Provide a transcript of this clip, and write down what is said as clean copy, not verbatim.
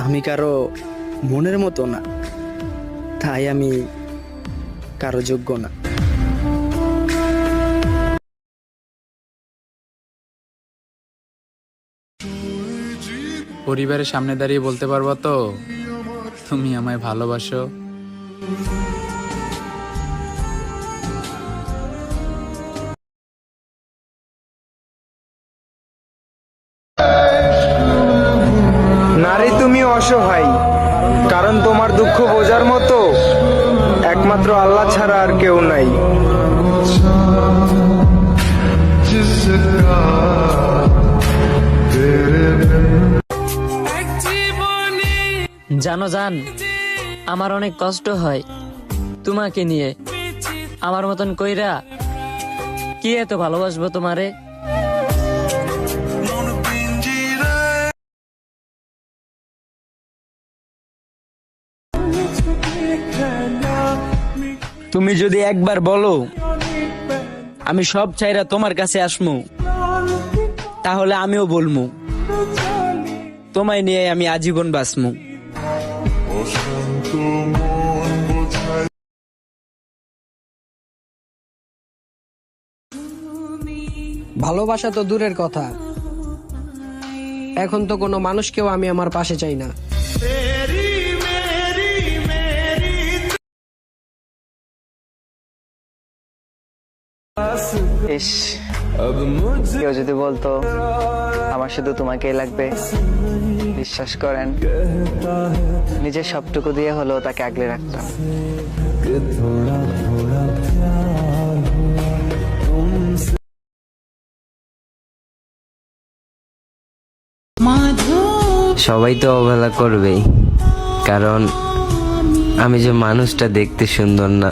আমি কারো মনের মতো না, তাই আমি কারো যোগ্য না। পরিবারের সামনে দাঁড়িয়ে বলতে পারবো তো তুমি আমায় ভালোবাসো? নারী তুমি অসহায়, কারণ তোমার দুঃখ বোঝার মতো একমাত্র আল্লাহ ছাড়া আর কেউ নাই। জানো জান, আমার অনেক কষ্ট হয় তোমাকে নিয়ে। আমার মতন কইরা কি এত ভালোবাসবো তোমারে? তুমি যদি একবার বলো আমি সব চাইরা তোমার কাছে আসমু, তাহলে আমিও বলমু তোমায় নিয়ে আমি আজীবন বাঁচমু। ভালোবাসা তো দূরের কথা, এখন তো কোনো মানুষকেও আমি আমার পাশে চাই না। ইস, কেউ যদি বলতো আমার শুধু তোমাকেই লাগবে, বিশ্বাস করেন নিজের সবটুকু দিয়ে হলেও তাকে আগলে রাখতাম। সবাই তো অবহেলা করবেই, কারণ আমি যে মানুষটা দেখতে সুন্দর না।